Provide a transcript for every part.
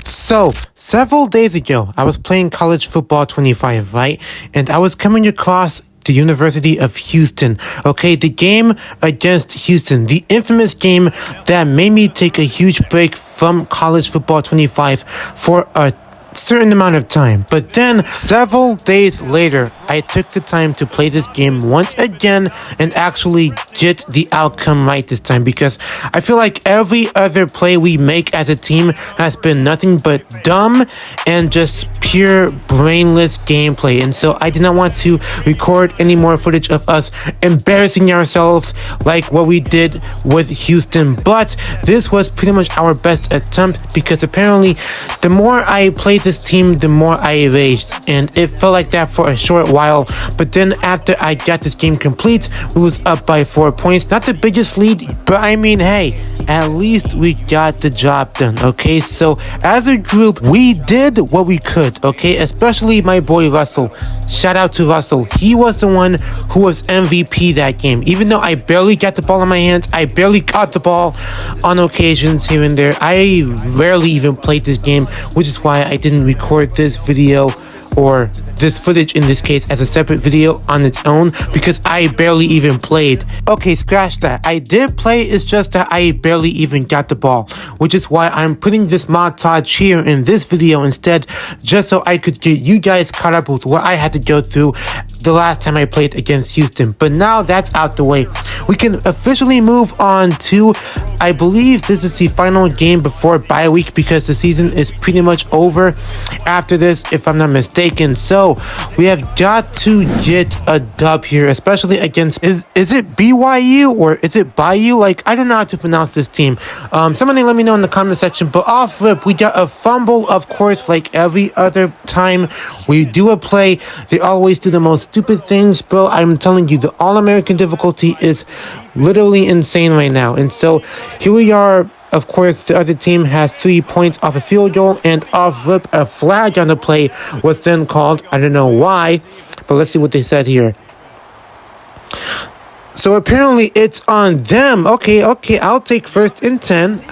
So, several days ago, I was playing college football 25, right? And I was coming across the University of Houston. Okay, the game against Houston, the infamous game that made me take a huge break from college football 25 for a certain amount of time. But then several days later, I took the time to play this game once again and actually get the outcome right this time, because I feel like every other play we make as a team has been nothing but dumb and just pure brainless gameplay. And so I did not want to record any more footage of us embarrassing ourselves like what we did with Houston. But this was pretty much our best attempt, because apparently the more I played this team, the more I raged, and it felt like that for a short while. But then after I got this game complete, we was up by 4 points. Not the biggest lead, but I mean, hey, at least we got the job done. Okay, so as a group, we did what we could. Okay, especially my boy Russell. Shout out to Russell. He was the one who was MVP that game. Even though I barely got the ball in my hands, I barely caught the ball on occasions here and there. I rarely even played this game, which is why I didn't record this video, or this footage in this case, as a separate video on its own, because I barely even played. Okay, scratch that. I did play, it's just that I barely even got the ball, which is why I'm putting this montage here in this video instead, just so I could get you guys caught up with what I had to go through the last time I played against Houston. But now that's out the way, we can officially move on to, I believe this is the final game before bye week, because the season is pretty much over after this, if I'm not mistaken. So we have got to get a dub here, especially against, is it BYU or is it Bayou? Like, I don't know how to pronounce this team. Somebody let me know in the comment section. But off rip, we got a fumble, of course, like every other time we do a play. They always do the most stupid things, bro. I'm telling you, the All-American difficulty is literally insane right now. And so here we are. Of course, the other team has 3 points off a field goal, and off rip, a flag on the play was then called. I don't know why, but let's see what they said here. So apparently it's on them. Okay, I'll take first and 10.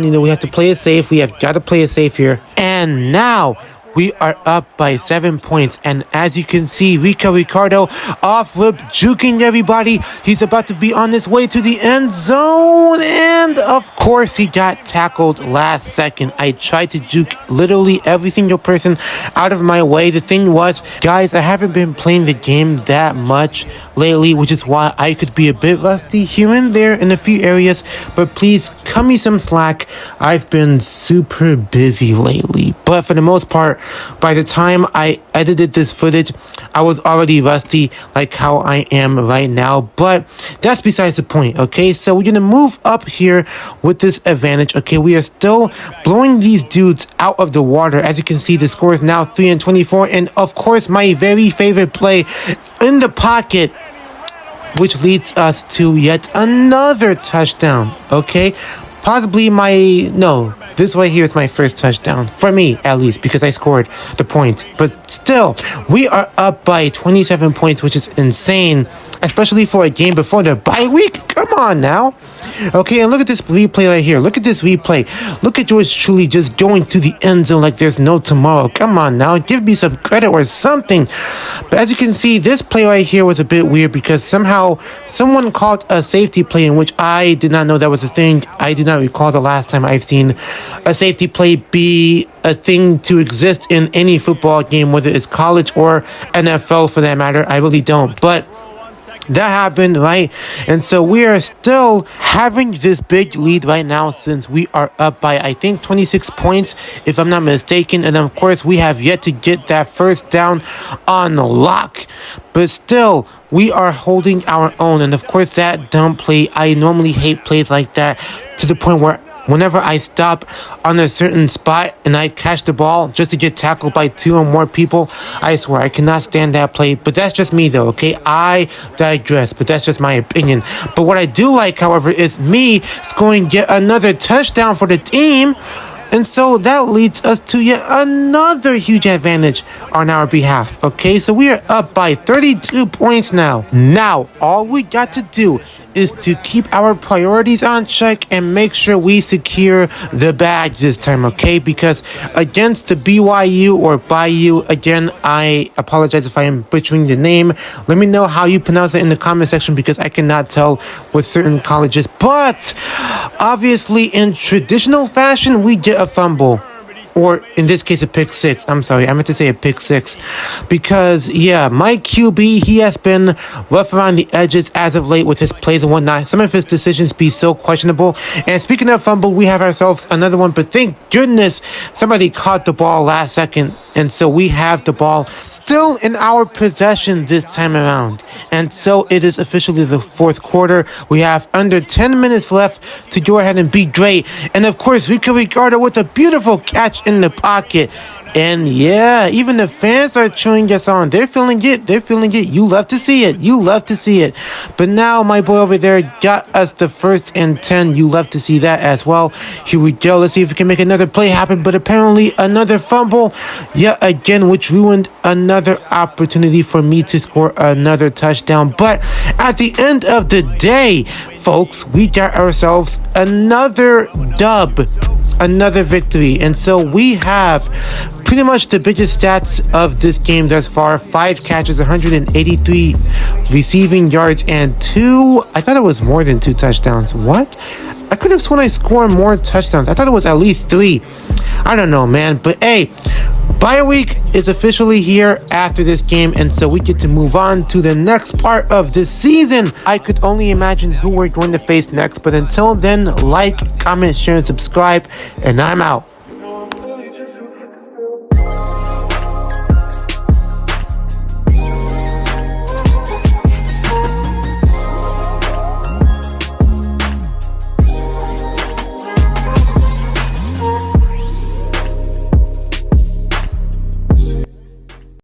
You know, we have to play it safe. We have got to play it safe here. And now we are up by 7 points, and as you can see, Ricardo off rip, juking everybody. He's about to be on his way to the end zone, and of course he got tackled last second. I tried to juke literally every single person out of my way. The thing was, guys, I haven't been playing the game that much lately, which is why I could be a bit rusty here and there in a few areas, but please cut me some slack. I've been super busy lately, but for the most part, by the time I edited this footage, I was already rusty like how I am right now. But that's besides the point. Okay, so we're gonna move up here with this advantage. Okay, we are still blowing these dudes out of the water. As you can see, the score is now 3-24, and of course my very favorite play in the pocket, which leads us to yet another touchdown. Okay, possibly this right here is my first touchdown, for me at least, because I scored the point. But still, we are up by 27 points, which is insane, especially for a game before the bye week. Come on now. Okay, and look at this replay right here. Look at this replay. Look at George Truly just going to the end zone like there's no tomorrow. Come on now, give me some credit or something. But as you can see, this play right here was a bit weird, because somehow someone called a safety play, in which I did not know that was a thing. I do not recall the last time I've seen a safety play be a thing to exist in any football game, whether it's college or NFL for that matter. I really don't. But that happened, right? And so we are still having this big lead right now, since we are up by, I think, 26 points, if I'm not mistaken. And of course, we have yet to get that first down on lock. But still, we are holding our own. And of course, that dumb play, I normally hate plays like that, to the point where whenever I stop on a certain spot and I catch the ball just to get tackled by 2 or more people, I swear I cannot stand that play. But that's just me though, okay? I digress, but that's just my opinion. But what I do like, however, is me scoring yet another touchdown for the team. And so that leads us to yet another huge advantage on our behalf. Okay, so we are up by 32 points now. Now, all we got to do is to keep our priorities on check and make sure we secure the badge this time, okay? Because against the BYU or Bayou, again, I apologize if I am butchering the name. Let me know how you pronounce it in the comment section because I cannot tell with certain colleges. But obviously, in traditional fashion, we get a fumble. Or in this case, a pick six. I'm sorry, I meant to say a pick six. Because, yeah, my QB, he has been rough around the edges as of late with his plays and whatnot. Some of his decisions be so questionable. And speaking of fumble, we have ourselves another one. But thank goodness somebody caught the ball last second. And so we have the ball still in our possession this time around. And so it is officially the fourth quarter. We have under 10 minutes left to go ahead and be great. And of course, Rico Ricardo with a beautiful catch in the pocket. And yeah, even the fans are cheering us on. They're feeling it. They're feeling it. You love to see it. You love to see it. But now my boy over there got us the 1st and 10. You love to see that as well. Here we go. Let's see if we can make another play happen. But apparently another fumble yet again, which ruined another opportunity for me to score another touchdown. But at the end of the day, folks, we got ourselves another dub. Another victory. And so we have pretty much the biggest stats of this game thus far. 5 catches, 183 receiving yards, and I thought it was more than 2 touchdowns. What? I could have sworn I scored more touchdowns. I thought it was at least 3. I don't know, man. But hey, bye week is officially here after this game, and so we get to move on to the next part of the season. I could only imagine who we're going to face next, but until then, like, comment, share, and subscribe, and I'm out.